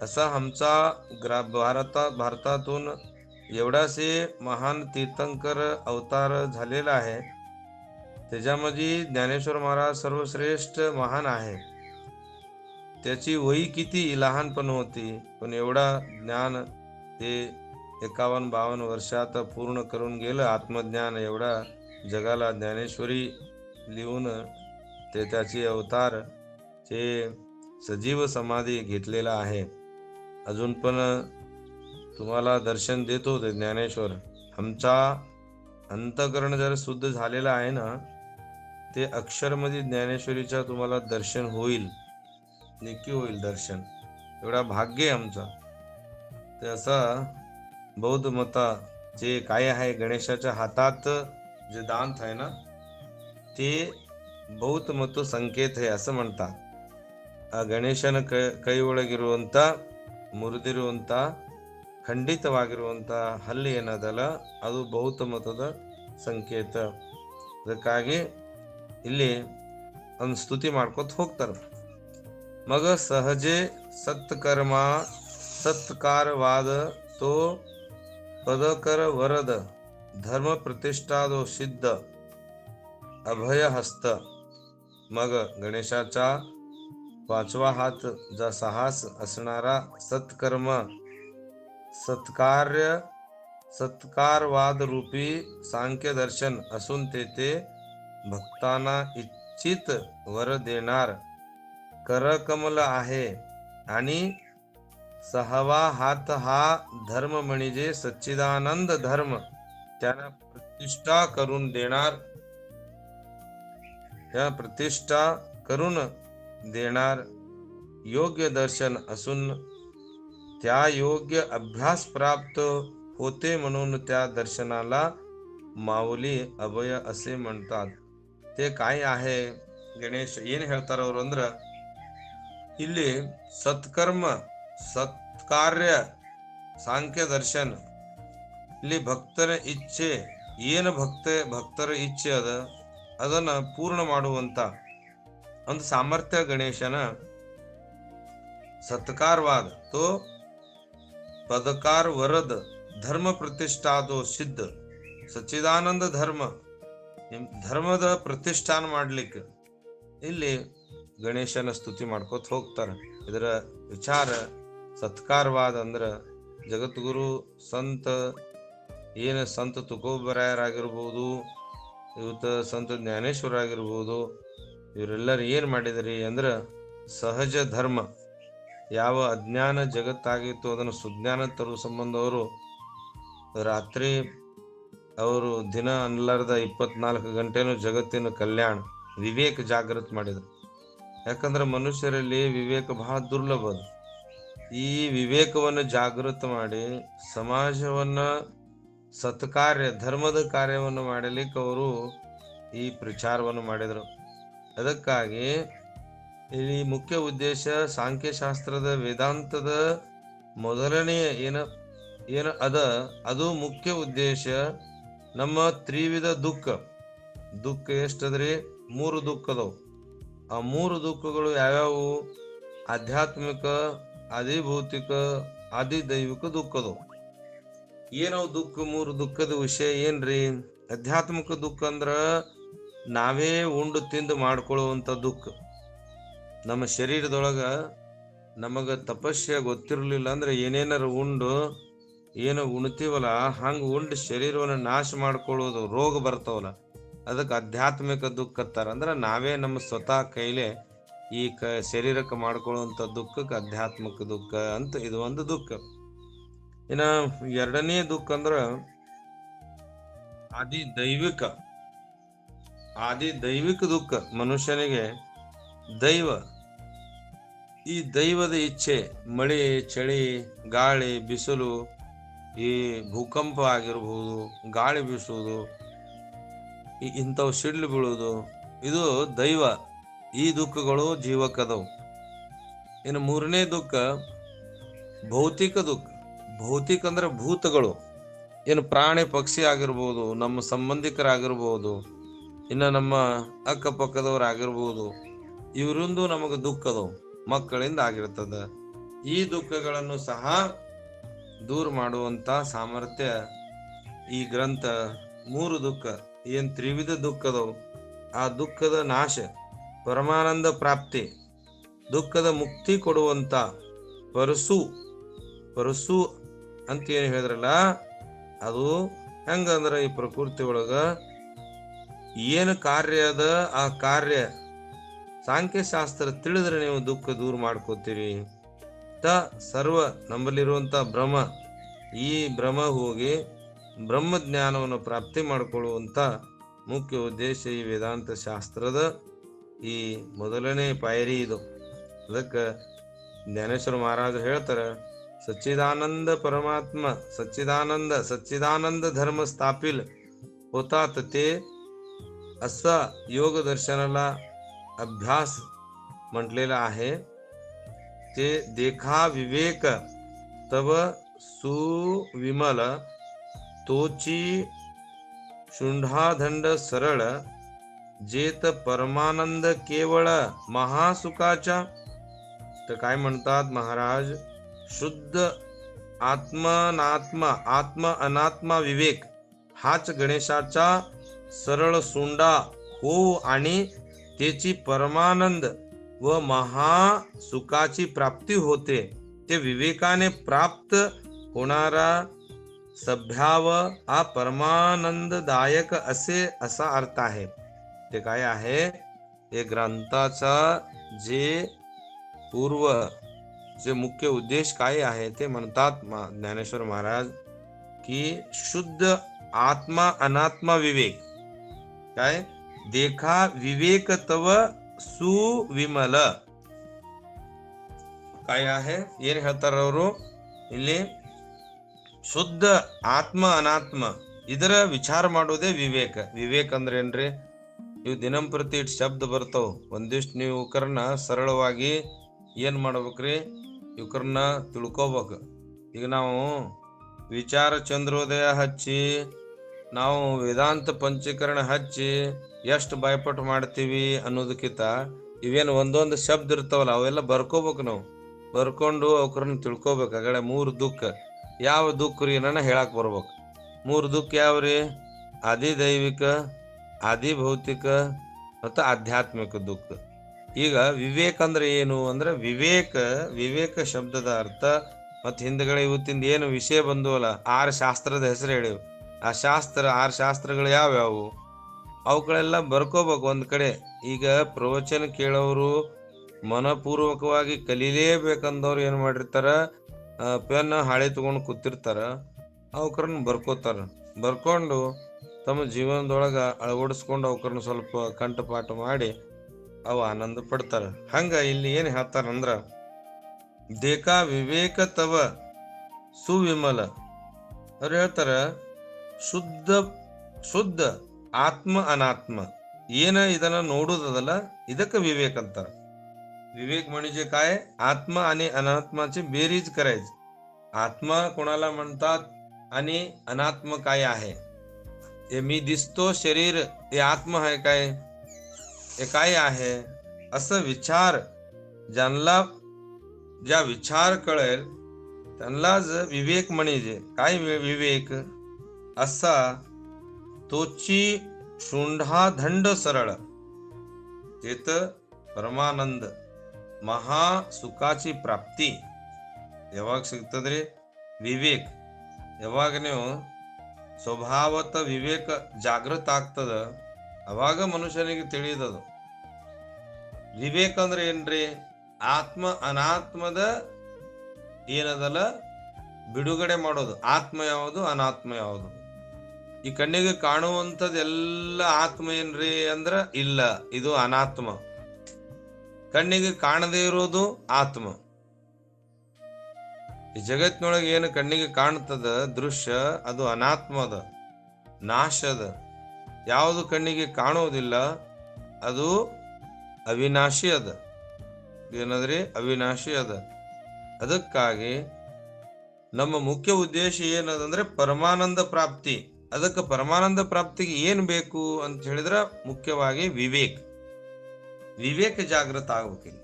S1: असा आमचा भारतातून एवढासे महान तीर्थंकर अवतार झालेला आहे. त्याच्यामध्ये ज्ञानेश्वर महाराज सर्वश्रेष्ठ महान आहे. त्याची वय किती लहानपण होती, पण एवढा ज्ञान ते 51-52 वर्षात पूर्ण करून गेलं. आत्मज्ञान एवढा जगाला ज्ञानेश्वरी लिहून ते त्याची अवतार ते सजीव समाधी घेतलेला आहे. अजून पण तुम्हाला दर्शन देतो ते ज्ञानेश्वर. आमचा अंतकरण जर शुद्ध झालेला आहे ना, ते अक्षरमध्ये ज्ञानेश्वरीचा तुम्हाला दर्शन होईल, नक्की होईल दर्शन. एवढा भाग्य आमचा. ते असं बौद्ध मता जे काय आहे, गणेशाच्या हातात जे दांत आहे ना, ते ಬೌದ್ಧ ಮತ್ತು ಸಂಕೇತ असं म्हणतात. ಆ ಗಣೇಶನ ಕೈ ಒಳಗಿರುವಂತ ಮುರಿದಿರುವಂತ ಖಂಡಿತವಾಗಿರುವಂತ ಹಲ್ಲು ಏನದಲ್ಲ, ಅದು ಬೌದ್ಧ ಮತದ ಸಂಕೇತ. ಅದಕ್ಕಾಗಿ ಇಲ್ಲಿ ಒಂದು ಸ್ತುತಿ ಮಾಡ್ಕೊತ ಹೋಗ್ತಾರೆ. मग सहजे सत्कर्म सत्कारवाद तो पदकर वरद धर्म प्रतिष्ठा दो सिद्ध अभय हस्त. मग गणेशाचा 5वा हात जा साहस असणारा सत्कर्म सत्कार्य सत्कारवाद रूपी सांख्य दर्शन असून तेथे भक्तांना इच्छित वर देणार करकमल आहे. आणि 6वा हात हा धर्म म्हणजे सच्चिदानंद धर्म, त्यांना प्रतिष्ठा करून देणार, त्या प्रतिष्ठा करून देणार योग्य दर्शन असून त्या योग्य अभ्यास प्राप्त होते, म्हणून त्या दर्शनाला माऊली अभय असे म्हणतात. ते काय आहे ಗಣೇಶ್ ಏನ್ ಹೇಳ್ತಾರ ಅವರು ಅಂದ್ರ, ಇಲ್ಲಿ ಸತ್ಕರ್ಮ ಸತ್ಕಾರ್ಯ ಸಾಂಖ್ಯ ದರ್ಶನ್, ಇಲ್ಲಿ ಭಕ್ತರ ಇಚ್ಛೆ ಏನು ಭಕ್ತರ ಇಚ್ಛೆ ಅದನ್ನ ಪೂರ್ಣ ಮಾಡುವಂತ ಒಂದು ಸಾಮರ್ಥ್ಯ ಗಣೇಶನ. ಸತ್ಕಾರವಾದ तो पदकार वरद धर्म प्रतिष्ठा तो सिद्ध सच्चिदानंद धर्म, ಧರ್ಮದ ಪ್ರತಿಷ್ಠಾನ ಮಾಡ್ಲಿಕ್ಕೆ ಇಲ್ಲಿ ಗಣೇಶನ ಸ್ತುತಿ ಮಾಡ್ಕೋತ ಹೋಗ್ತಾರ. ಇದರ ವಿಚಾರ ಸತ್ಕಾರವಾದ ಅಂದ್ರ ಜಗದ್ಗುರು ಸಂತ ಏನು ಸಂತ ತುಕೋಬರಾಯರಾಗಿರ್ಬೋದು, ಇವತ್ತು ಸಂತ ಜ್ಞಾನೇಶ್ವರ ಆಗಿರ್ಬೋದು, ಇವರೆಲ್ಲರೂ ಏನ್ ಮಾಡಿದ್ರಿ ಅಂದ್ರ ಸಹಜ ಧರ್ಮ, ಯಾವ ಅಜ್ಞಾನ ಜಗತ್ತಾಗಿತ್ತು ಅದನ್ನು ಸುಜ್ಞಾನ ತರುವ ಸಂಬಂಧ ಅವರು ರಾತ್ರಿ ಅವರು ದಿನ ಅನ್ಲಾರ್ದ 24 ಗಂಟೆನೂ ಜಗತ್ತಿನ ಕಲ್ಯಾಣ ವಿವೇಕ ಜಾಗೃತ ಮಾಡಿದ್ರು. ಯಾಕಂದ್ರೆ ಮನುಷ್ಯರಲ್ಲಿ ವಿವೇಕ ಬಹಳ ದುರ್ಲಭ. ಈ ವಿವೇಕವನ್ನು ಜಾಗೃತ ಮಾಡಿ ಸಮಾಜವನ್ನ ಸತ್ಕಾರ್ಯ ಧರ್ಮದ ಕಾರ್ಯವನ್ನು ಮಾಡಲಿಕ್ಕೆ ಅವರು ಈ ಪ್ರಚಾರವನ್ನು ಮಾಡಿದರು. ಅದಕ್ಕಾಗಿ ಈ ಮುಖ್ಯ ಉದ್ದೇಶ ಸಾಂಖ್ಯಶಾಸ್ತ್ರದ ವೇದಾಂತದ ಮೊದಲನೆಯ ಏನ ಅದು ಮುಖ್ಯ ಉದ್ದೇಶ. ನಮ್ಮ ತ್ರಿವಿಧ ದುಃಖ ಎಷ್ಟದ್ರಿ? 3 ದುಃಖ ಅದಾವ. ಆ 3 ದುಃಖಗಳು ಯಾವ್ಯಾವು? ಆಧ್ಯಾತ್ಮಿಕ, ಆದಿಭೌತಿಕ, ಆದಿದೈವಿಕ ದುಃಖ ಅದಾವ. ಏನವು ದುಃಖ? 3 ದುಃಖದ ವಿಷಯ ಏನ್ರಿ? ಆಧ್ಯಾತ್ಮಿಕ ದುಃಖ ಅಂದ್ರ ನಾವೇ ಉಂಡು ತಿಂದು ಮಾಡ್ಕೊಳ್ಳುವಂತ ದುಃಖ. ನಮ್ಮ ಶರೀರದೊಳಗ ನಮಗ ತಪಸ್ಯ ಗೊತ್ತಿರ್ಲಿಲ್ಲ ಅಂದ್ರೆ ಏನೇನಾರು ಉಂಡು ಏನು ಉಣ್ತೀವಲ್ಲ ಹಂಗ ಉಂಡು ಶರೀರವನ್ನು ನಾಶ ಮಾಡ್ಕೊಳ್ಳೋದು, ರೋಗ ಬರ್ತಾವಲ್ಲ, ಅದಕ್ಕೆ ಆಧ್ಯಾತ್ಮಿಕ ದುಃಖ ಅಂತಾರ. ಅಂದ್ರೆ ನಾವೇ ನಮ್ಮ ಸ್ವತಃ ಕೈಲೇ ಈ ಶರೀರಕ್ಕೆ ಮಾಡ್ಕೊಳ್ಳುವಂತ ದುಃಖಕ್ಕೆ ಆಧ್ಯಾತ್ಮಿಕ ದುಃಖ ಅಂತ ಇದು ಒಂದು ದುಃಖ. ಇನ್ನ ಎರಡನೇ ದುಃಖ ಅಂದ್ರ ಆದಿ ದೈವಿಕ ದುಃಖ. ಮನುಷ್ಯನಿಗೆ ದೈವ, ಈ ದೈವದ ಇಚ್ಛೆ, ಮಳೆ, ಚಳಿ, ಗಾಳಿ, ಬಿಸಿಲು, ಈ ಭೂಕಂಪ ಆಗಿರ್ಬೋದು, ಗಾಳಿ ಬೀಸುವುದು, ಇಂಥವು ಸಿಡ್ಲು ಬೀಳುವುದು, ಇದು ದೈವ. ಈ ದುಃಖಗಳು ಜೀವಕ್ಕದವು. ಇನ್ನು ಮೂರನೇ ದುಃಖ ಭೌತಿಕ ದುಃಖ. ಭೌತಿಕ ಅಂದ್ರೆ ಭೂತಗಳು, ಏನು ಪ್ರಾಣಿ ಪಕ್ಷಿ ಆಗಿರ್ಬೋದು, ನಮ್ಮ ಸಂಬಂಧಿಕರಾಗಿರ್ಬೋದು, ಇನ್ನು ನಮ್ಮ ಅಕ್ಕಪಕ್ಕದವರಾಗಿರ್ಬೋದು, ಇವರಿಂದು ನಮಗೆ ದುಃಖದವು, ಮಕ್ಕಳಿಂದ ಆಗಿರ್ತದ. ಈ ದುಃಖಗಳನ್ನು ಸಹ ದೂರ ಮಾಡುವಂತ ಸಾಮರ್ಥ್ಯ ಈ ಗ್ರಂಥ. ಮೂರು ದುಃಖ ಏನ್ ತ್ರಿವಿಧ ದುಃಖದವು, ಆ ದುಃಖದ ನಾಶ, ಪರಮಾನಂದ ಪ್ರಾಪ್ತಿ, ದುಃಖದ ಮುಕ್ತಿ ಕೊಡುವಂತ ಪರಸು ಅಂತ ಏನ್ ಹೇಳಿದ್ರಲ್ಲ, ಅದು ಹೆಂಗಂದ್ರ ಈ ಪ್ರಕೃತಿ ಒಳಗ ಏನು ಕಾರ್ಯ ಅದ, ಆ ಕಾರ್ಯ ಸಾಂಖ್ಯಶಾಸ್ತ್ರ ತಿಳಿದ್ರೆ ನೀವು ದುಃಖ ದೂರ ಮಾಡ್ಕೋತೀರಿ. ಸರ್ವ ನಮ್ಮಲ್ಲಿರುವಂತ ಭ್ರಮ, ಈ ಭ್ರಮ ಹೋಗಿ ಬ್ರಹ್ಮ ಜ್ಞಾನವನ್ನು ಪ್ರಾಪ್ತಿ ಮಾಡಿಕೊಳ್ಳುವಂತ ಮುಖ್ಯ ಉದ್ದೇಶ ಈ ವೇದಾಂತ ಶಾಸ್ತ್ರದ ಈ ಮೊದಲನೇ ಪಾಯರಿ ಇದು. ಅದಕ್ಕೆ ಜ್ಞಾನೇಶ್ವರ ಮಹಾರಾಜರು ಹೇಳ್ತಾರ, सच्चिदानंद परमात्मा सच्चिदानंद धर्म स्थापिल होतात ते असा योग दर्शनाला अभ्यास म्हटलेला आहे. ते देखा विवेक तव सुविमल तोची शुंढाधंड सरळ जेत परमानंद केवळ महासुखाचा. तर काय म्हणतात महाराज, शुद्ध आत्म अनात्मा विवेक हाच गणेशाचा सरळ सोंडा हो आणि त्याची परमानंद व महासुखाची प्राप्ती होते. ते विवेकाने प्राप्त होणारा सभ्याव हा परमानंददायक असा अर्थ आहे. ते काय आहे, हे ग्रंथाचा जे पूर्व जे मुख्य उद्देश काय आहे ते म्हणतात ज्ञानेश्वर महाराज की शुद्ध आत्मा अनात्मा विवेक काय देखा विवेक तव ಸುವಿಮಲ काय आहे ಏನ್ ಹೇಳ್ತಾರ ಅವರು ಇಲ್ಲಿ, ಶುದ್ಧ ಆತ್ಮ ಅನಾತ್ಮ ಇದರ ವಿಚಾರ ಮಾಡೋದೇ ವಿವೇಕ. ವಿವೇಕ ಅಂದ್ರೆ ಏನ್ರಿ, ಇವು ದಿನಂಪ್ರತಿ ಶಬ್ದ ಬರ್ತಾವ, ಒಂದಿಷ್ಟು ನೀವು ಇವ್ಕರನ್ನ ಸರಳವಾಗಿ ಏನ್ ಮಾಡ್ಬೇಕ್ರಿ, ಇವ್ಕರನ್ನ ತಿಳ್ಕೋಬೇಕು. ಈಗ ನಾವು ವಿಚಾರ ಚಂದ್ರೋದಯ ಹಚ್ಚಿ, ನಾವು ವೇದಾಂತ ಪಂಚೀಕರಣ ಹಚ್ಚಿ ಎಷ್ಟು ಭಯಪಟ್ಟು ಮಾಡ್ತೀವಿ ಅನ್ನೋದಕ್ಕಿಂತ ಇವೇನು ಒಂದೊಂದು ಶಬ್ದ ಇರ್ತಾವಲ್ಲ ಅವೆಲ್ಲ ಬರ್ಕೋಬೇಕು. ನಾವು ಬರ್ಕೊಂಡು ಅವ್ಕರನ್ನ ತಿಳ್ಕೊಬೇಕು. ಆಗಳೆ ಮೂರು ದುಃಖ ಯಾವ ದುಃಖ ರೀ ನನ್ನ ಹೇಳಕ್ ಬರ್ಬೇಕು. ಮೂರು ದುಃಖ ಯಾವ್ರಿ, ಆದಿ ದೈವಿಕ, ಆದಿ ಭೌತಿಕ ಮತ್ತು ಆಧ್ಯಾತ್ಮಿಕ ದುಃಖ. ಈಗ ವಿವೇಕ ಅಂದ್ರೆ ಏನು ಅಂದ್ರೆ, ವಿವೇಕ ಶಬ್ದದ ಅರ್ಥ ಮತ್ತು ಹಿಂದ್ಗಡೆ ಇವತ್ತಿಂದ ಏನು ವಿಷಯ ಬಂದುವಲ್ಲ 6 ಶಾಸ್ತ್ರದ ಹೆಸರು ಹೇಳಿವು. ಆ 6 ಶಾಸ್ತ್ರಗಳು ಯಾವ್ಯಾವು ಅವುಗಳೆಲ್ಲ ಬರ್ಕೋಬೇಕು ಒಂದ್ ಕಡೆ. ಈಗ ಪ್ರವಚನ ಕೇಳೋರು ಮನಪೂರ್ವಕವಾಗಿ ಕಲೀಲೇಬೇಕಂದವ್ರು ಏನ್ ಮಾಡಿರ್ತಾರ, ಪೆನ್ ಹಾಳೆ ತಗೊಂಡು ಕೂತಿರ್ತಾರ, ಅವಕರನ್ನ ಬರ್ಕೋತಾರ. ಬರ್ಕೊಂಡು ತಮ್ಮ ಜೀವನದೊಳಗ ಅಳವಡಿಸ್ಕೊಂಡು ಅವಕರನ್ನ ಸ್ವಲ್ಪ ಕಂಠಪಾಠ ಮಾಡಿ ಅವು ಆನಂದ ಪಡ್ತಾರ. ಹಂಗ ಇಲ್ಲಿ ಏನ್ ಹೇಳ್ತಾರಂದ್ರ, ದೇಖಾ ವಿವೇಕ ತವ ಸುವಿಮಲ ಅವ್ರು ಹೇಳ್ತಾರ, ಶುದ್ಧ ಆತ್ಮ ಅನಾತ್ಮ ಏನ ಇದನ್ನ ನೋಡುದಲ್ಲ ಇದಕ್ಕೆ विवेक अंतर. विवेक म्हणजे काय, आत्मा आणि अनात्माची बेरीज करायची. आत्मा कोणाला म्हणतात आणि अनात्म काय आहे. हे मी दिसतो शरीर हे आत्मा आहे काय, हे काय आहे असं विचार ज्यांना ज्या विचार कळेल त्यांनाच विवेक म्हणजे काय. विवेक असा तोची शुंढा धंड सरळ तेत परमानंद ಮಹಾ ಸುಖಾಚಿ ಪ್ರಾಪ್ತಿ ಯಾವಾಗ ಸಿಗ್ತದ್ರಿ? ವಿವೇಕ್. ಯಾವಾಗ ನೀವು ಸ್ವಭಾವತ ವಿವೇಕ ಜಾಗೃತ ಆಗ್ತದ ಅವಾಗ ಮನುಷ್ಯನಿಗೆ ತಿಳಿಯುದದು. ವಿವೇಕ ಅಂದ್ರೆ ಏನ್ರಿ? ಆತ್ಮ ಅನಾತ್ಮದ ಏನದಲ್ಲ ಬಿಡುಗಡೆ ಮಾಡೋದು. ಆತ್ಮ ಯಾವುದು, ಅನಾತ್ಮ ಯಾವುದು. ಈ ಕಣ್ಣಿಗೆ ಕಾಣುವಂಥದ್ದೆಲ್ಲ ಆತ್ಮ ಏನ್ರಿ ಅಂದ್ರ ಇಲ್ಲ, ಇದು ಅನಾತ್ಮ. ಕಣ್ಣಿಗೆ ಕಾಣದೇ ಇರೋದು ಆತ್ಮ. ಈ ಜಗತ್ತಿನೊಳಗೆ ಏನು ಕಣ್ಣಿಗೆ ಕಾಣ್ತದ ದೃಶ್ಯ ಅದು ಅನಾತ್ಮ ಅದ, ನಾಶ ಅದ. ಯಾವುದು ಕಣ್ಣಿಗೆ ಕಾಣುವುದಿಲ್ಲ ಅದು ಅವಿನಾಶಿ ಅದ. ಏನದ್ರಿ? ಅವಿನಾಶಿ ಅದ. ಅದಕ್ಕಾಗಿ ನಮ್ಮ ಮುಖ್ಯ ಉದ್ದೇಶ ಏನದಂದ್ರೆ ಪರಮಾನಂದ ಪ್ರಾಪ್ತಿ. ಅದಕ್ಕೆ ಪರಮಾನಂದ ಪ್ರಾಪ್ತಿಗೆ ಏನ್ ಬೇಕು ಅಂತ ಹೇಳಿದ್ರ ಮುಖ್ಯವಾಗಿ ವಿವೇಕ ಜಾಗೃತ ಆಗ್ಬೇಕಿಲ್ಲ.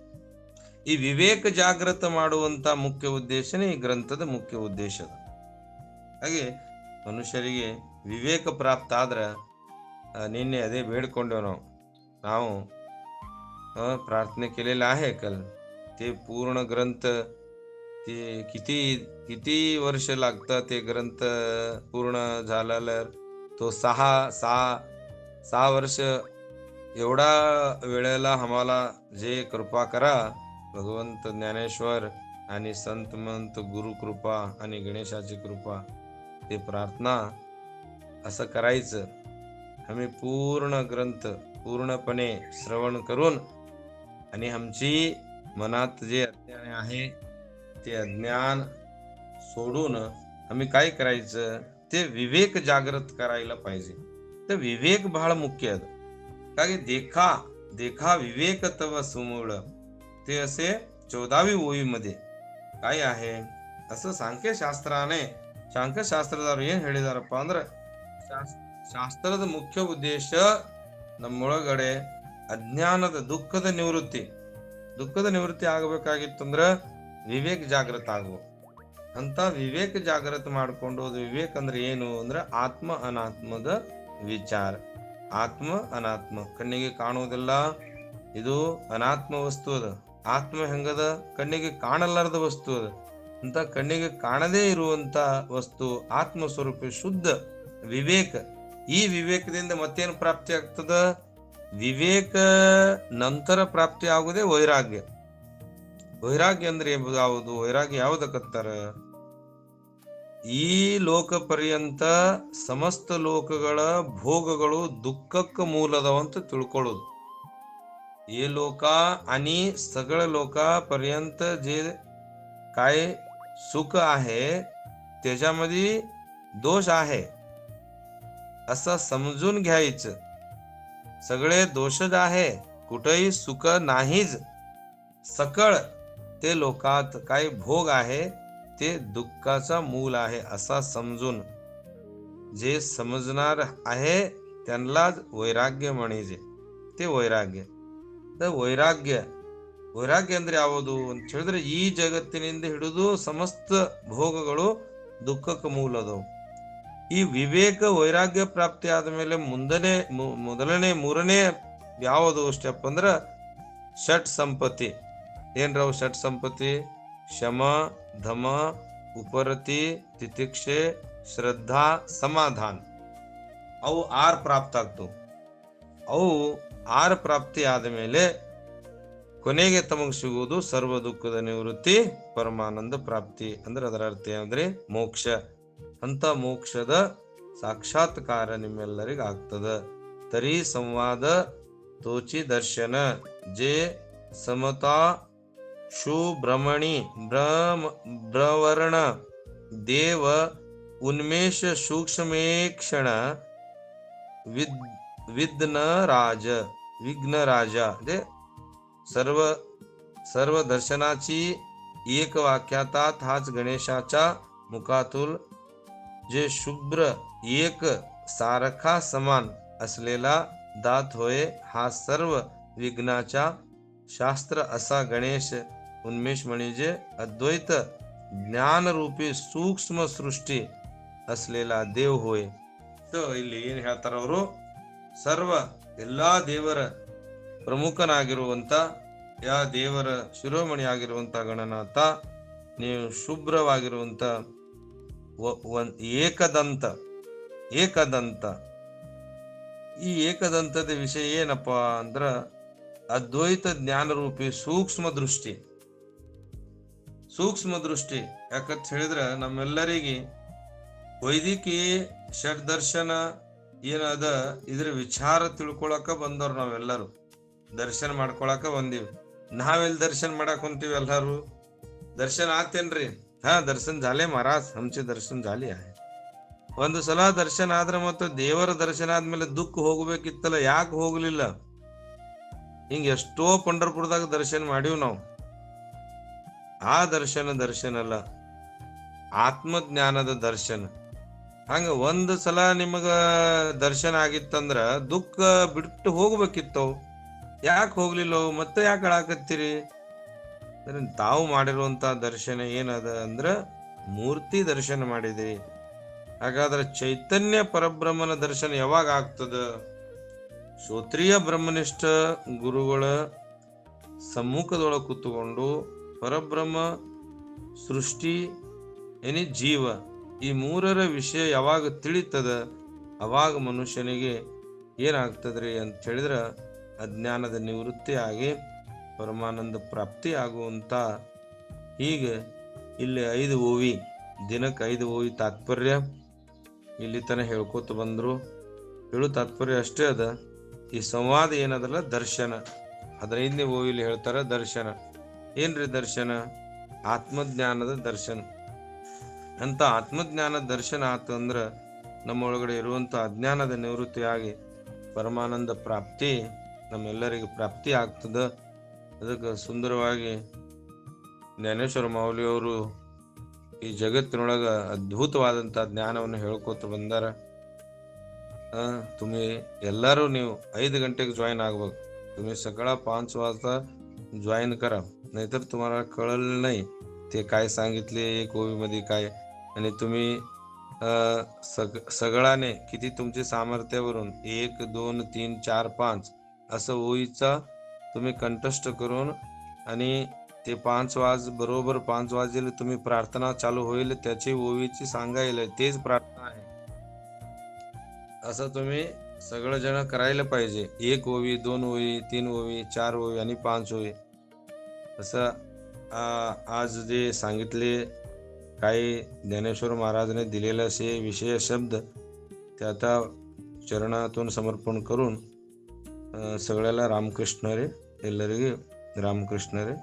S1: ಈ ವಿವೇಕ ಜಾಗೃತ ಮಾಡುವಂತ ಮುಖ್ಯ ಉದ್ದೇಶನೇ ಈ ಗ್ರಂಥದ ಮುಖ್ಯ ಉದ್ದೇಶ. ಹಾಗೆ ಮನುಷ್ಯರಿಗೆ ವಿವೇಕ ಪ್ರಾಪ್ತ ಆದ್ರ ನಿನ್ನೆ ಅದೇ ಬೇಡ್ಕೊಂಡೇವ್ ನಾವು प्रार्थने केलेलं आहे कल. ते पूर्ण ग्रंथ ते किती वर्ष लागतं ते ग्रंथ पूर्ण झालेला. तो सहा वर्ष एवढा वेळेला आम्हाला जे कृपा करा भगवंत ज्ञानेश्वर आणि संत मंत गुरु कृपा आणि गणेशाची कृपा, ते प्रार्थना असं करायचं. आम्ही पूर्ण ग्रंथ पूर्णपणे श्रवण करून आणि आमची मनात जे अज्ञान आहे ते अज्ञान सोडून आम्ही काय करायचं? ते विवेक जागृत करायला पाहिजे. तर विवेक बहाळ मुख्य आहे. काय देखा विवेक तव सुमूळ, ते असे 14वी ओवी मध्ये काय आहे असं सांख्ಯಶಾಸ್ತ್ರದವರು ಏನ್ ಹೇಳಿದಾರಪ್ಪ ಅಂದ್ರೆ, ಶಾಸ್ತ್ರದ ಮುಖ್ಯ ಉದ್ದೇಶ ನಮ್ಮೊಳಗಡೆ ಅಜ್ಞಾನದ ದುಃಖದ ನಿವೃತ್ತಿ ಆಗಬೇಕಾಗಿತ್ತಂದ್ರ ವಿವೇಕ ಜಾಗೃತ ಆಗ್ಬೇಕು. ಅಂತ ವಿವೇಕ ಜಾಗೃತ ಮಾಡ್ಕೊಂಡು, ವಿವೇಕ ಅಂದ್ರೆ ಏನು ಅಂದ್ರೆ ಆತ್ಮ ಅನಾತ್ಮದ ವಿಚಾರ. ಆತ್ಮ ಅನಾತ್ಮ ಕಣ್ಣಿಗೆ ಕಾಣುವುದಿಲ್ಲ, ಇದು ಅನಾತ್ಮ ವಸ್ತು ಅದ. ಆತ್ಮ ಹೆಂಗದ? ಕಣ್ಣಿಗೆ ಕಾಣಲಾರದ ವಸ್ತು ಅದ. ಅಂತ ಕಣ್ಣಿಗೆ ಕಾಣದೇ ಇರುವಂತ ವಸ್ತು ಆತ್ಮ ಸ್ವರೂಪ ಶುದ್ಧ ವಿವೇಕ. ಈ ವಿವೇಕದಿಂದ ಮತ್ತೇನು ಪ್ರಾಪ್ತಿ ಆಗ್ತದ? ವಿವೇಕ ನಂತರ ಪ್ರಾಪ್ತಿ ಆಗುವುದೇ ವೈರಾಗ್ಯ. ವೈರಾಗ್ಯ ಅಂದ್ರೆ ಯಾವುದು? ವೈರಾಗ್ಯ ಯಾವುದಕ್ಕತ್ತಾರ? ಈ ಲೋಕ ಪರ್ಯಂತ ಸಮಸ್ತ ಲೋಕಗಳ ಭೋಗಗಳು ದುಃಖಕ್ಕೆ ಮೂಲದವಂತ ತಿಳ್ಕೊಳ್ಳೋದು. हे लोक आणि सगळं लोकांपर्यंत जे काय सुख आहे त्याच्यामध्ये दोष आहे असं समजून घ्यायचं. सगळे दोषच आहे, कुठेही सुख नाहीच. सकळ ते लोकात काय भोग आहे ते दुःखाचा मूल आहे असा समजून जे समजणार आहे त्यांनाच वैराग्य म्हणायचे. ते वैराग्य. ವೈರಾಗ್ಯ ಅಂದ್ರೆ ಯಾವುದು ಅಂತ ಹೇಳಿದ್ರೆ, ಈ ಜಗತ್ತಿನಿಂದ ಹಿಡಿದು ಸಮಸ್ತ ಭೋಗಗಳು ದುಃಖಕ್ಕೆ ಮೂಲದವು. ಈ ವಿವೇಕ ವೈರಾಗ್ಯ ಪ್ರಾಪ್ತಿ ಆದ್ಮೇಲೆ ಮೂರನೇ ಯಾವುದು ಸ್ಟೆಪ್ ಅಂದ್ರ ಷಟ್ ಸಂಪತ್ತಿ. ಏನ್ರವು ಷಟ್ ಸಂಪತ್ತಿ? ಶಮ, ಧಮ, ಉಪರತಿ, ತಿತಿಕ್ಷೆ, ಶ್ರದ್ಧಾ, ಸಮಾಧಾನ. ಅವು 6 ಪ್ರಾಪ್ತ ಆಗ್ತವು. ಅವು 6 ಪ್ರಾಪ್ತಿ ಆದಮೇಲೆ ಕೊನೆಗೆ ತಮಗೆ ಸಿಗುವುದು ಸರ್ವ ದುಃಖದ ನಿವೃತ್ತಿ, ಪರಮಾನಂದ ಪ್ರಾಪ್ತಿ. ಅಂದ್ರೆ ಅದರ ಅರ್ಥ ಏನಂದ್ರೆ ಮೋಕ್ಷ. ಅಂತ ಮೋಕ್ಷದ ಸಾಕ್ಷಾತ್ಕಾರ ನಿಮ್ಮೆಲ್ಲರಿಗೂ ಆಗ್ತದ. ತರಿ ಸಂವಾದ ತೋಚಿ ದರ್ಶನ ಜೆ ಸಮತಾ ಶುಭ್ರಮಣಿ ಬ್ರವರ್ಣ ದೇವ ಉನ್ಮೇಷ ಸೂಕ್ಷ್ಮೇಕ್ಷಣ विघ्नराजा म्हणजे सर्व दर्शनाची एक वाक्यातात हाच गणेशाच्या मुखातून जे शुभ्र एक सारखा समान असलेला दात होय, हा सर्व विघ्नाचा शास्त्र असा गणेश उन्मेष म्हणजे अद्वैत ज्ञानरूपी सूक्ष्म सृष्टी असलेला देव होय. तो ಇಲ್ಲಿ ಏನ್ ಹೇಳ್ತಾರ ಅವರು? ಸರ್ವ ಎಲ್ಲಾ ದೇವರ ಪ್ರಮುಖನಾಗಿರುವಂತ ಯಾ ದೇವರ ಶಿರೋಮಣಿ ಆಗಿರುವಂತ ಗಣನಾಥ, ನೀವು ಶುಭ್ರವಾಗಿರುವಂತ ಏಕದಂತ ಏಕದಂತ ಈ ಏಕದಂತದ ವಿಷಯ ಏನಪ್ಪಾ ಅಂದ್ರ ಅದ್ವೈತ ಜ್ಞಾನ ರೂಪಿ ಸೂಕ್ಷ್ಮ ದೃಷ್ಟಿ. ಸೂಕ್ಷ್ಮ ದೃಷ್ಟಿ ಯಾಕಂತ ಹೇಳಿದ್ರ ನಮ್ಮೆಲ್ಲರಿಗೆ ವೈದಿಕೀಯ ಷಡ್ದರ್ಶನ ಏನದ ಇದ್ರ ವಿಚಾರ ತಿಳ್ಕೊಳಕ ಬಂದವ್ರು ನಾವೆಲ್ಲರೂ. ದರ್ಶನ ಮಾಡ್ಕೊಳಕ ಬಂದೀವಿ. ನಾವೆಲ್ಲಿ ದರ್ಶನ ಮಾಡಕ್ ಹೊಂತೀವಿ? ಎಲ್ಲಾರು ದರ್ಶನ ಆತೇನ್ರಿ? ಹಾ, ದರ್ಶನ झाले महाराज, हमचे दर्शन झाले आहे. ಒಂದು ಸಲ ದರ್ಶನ ಆದ್ರೆ ಮತ್ತೆ ದೇವರ ದರ್ಶನ ಆದ್ಮೇಲೆ ದುಃಖ ಹೋಗ್ಬೇಕಿತ್ತಲ್ಲ, ಯಾಕೆ ಹೋಗ್ಲಿಲ್ಲ? ಹಿಂಗ ಎಷ್ಟೋ ಪಂಡರ್ಪುರದಾಗ ದರ್ಶನ ಮಾಡಿವ್ ನಾವು. ಆ ದರ್ಶನ ಅಲ್ಲ, ಆತ್ಮಜ್ಞಾನದ ದರ್ಶನ. ಹಂಗ ಒಂದ್ ಸಲ ನಿಮಗ ದರ್ಶನ ಆಗಿತ್ತಂದ್ರ ದುಃಖ ಬಿಟ್ಟು ಹೋಗ್ಬೇಕಿತ್ತವು. ಯಾಕೆ ಹೋಗ್ಲಿಲ್ಲ? ಮತ್ತೆ ಯಾಕೆ ಅಳಾಕತ್ತೀರಿ? ತಾವು ಮಾಡಿರುವಂತ ದರ್ಶನ ಏನದ ಅಂದ್ರ ಮೂರ್ತಿ ದರ್ಶನ ಮಾಡಿದ್ರಿ. ಹಾಗಾದ್ರೆ ಚೈತನ್ಯ ಪರಬ್ರಹ್ಮನ ದರ್ಶನ ಯಾವಾಗ ಆಗ್ತದ? ಶ್ರೋತ್ರಿಯ ಬ್ರಹ್ಮನಿಷ್ಠ ಗುರುಗಳ ಸಮ್ಮುಖದೊಳಗೆ ಕೂತ್ಕೊಂಡು ಪರಬ್ರಹ್ಮ, ಸೃಷ್ಟಿ, ಜೀವ ಈ ಮೂರರ ವಿಷಯ ಯಾವಾಗ ತಿಳಿತದ ಅವಾಗ ಮನುಷ್ಯನಿಗೆ ಏನಾಗ್ತದ್ರಿ ಅಂತ ಹೇಳಿದ್ರ ಅಜ್ಞಾನದ ನಿವೃತ್ತಿ ಆಗಿ ಪರಮಾನಂದ ಪ್ರಾಪ್ತಿ ಆಗುವಂತ. ಹೀಗೆ ಇಲ್ಲಿ 5 ಓವಿ, ದಿನಕ್ಕೆ 5 ಓವಿ ತಾತ್ಪರ್ಯ ಇಲ್ಲಿ ತನ ಹೇಳ್ಕೊತ ಬಂದ್ರು. ಹೇಳು ತಾತ್ಪರ್ಯ ಅಷ್ಟೇ ಅದ. ಈ ಸಂವಾದ ಏನದಲ್ಲ ದರ್ಶನ. 15ನೇ ಓವಿಲಿ ಹೇಳ್ತಾರ ದರ್ಶನ. ಏನ್ರಿ ದರ್ಶನ? ಆತ್ಮಜ್ಞಾನದ ದರ್ಶನ. ಅಂತ ಆತ್ಮಜ್ಞಾನದ ದರ್ಶನ ಆತಂದ್ರ ನಮ್ಮೊಳಗಡೆ ಇರುವಂತ ಅಜ್ಞಾನದ ನಿವೃತ್ತಿ ಆಗಿ ಪರಮಾನಂದ ಪ್ರಾಪ್ತಿ ನಮ್ಮೆಲ್ಲರಿಗೆ ಪ್ರಾಪ್ತಿ ಆಗ್ತದ. ಅದಕ್ಕೆ ಸುಂದರವಾಗಿ ಜ್ಞಾನೇಶ್ವರ ಮಾೌಲಿಯವರು ಈ ಜಗತ್ತಿನೊಳಗ ಅದ್ಭುತವಾದಂತ ಜ್ಞಾನವನ್ನು ಹೇಳ್ಕೊತ ಬಂದಾರ. तुम्ही ಎಲ್ಲರೂ ನೀವು 5 गंटेಗೆ जॉइन ಆಗ್ಬೇಕು. तुम्ही सकाळी 5 वाजता जॉइन करा, नाहीतर तुम्हाला कळलं नाही ते काय सांगितले एक ओवी मध्ये काय. आणि तुम्ही सगळ्याने किती तुमच्या सामर्थ्यावरून 1 2 3 4 5 असं ओवीचा तुम्ही कंठस्थ करून आणि ते 5 वाज बरोबर 5 वाजेला तुम्ही प्रार्थना चालू होईल त्याची ओवीची सांगायला तेच प्रार्थना आहे असं तुम्ही सगळं जण करायला पाहिजे. 1 ओवी 2 ओवी 3 ओवी 4 ओवी आणि 5 ओवी असं आज जे सांगितले काही ज्ञानेश्वर महाराजांनी दिलेले असे विषय शब्द ते आता चरणातून समर्पण करून सगळ्याला रामकृष्ण रे, ಎಲ್ಲರಿಗೆ ರಾಮಕೃಷ್ಣ ರೇ.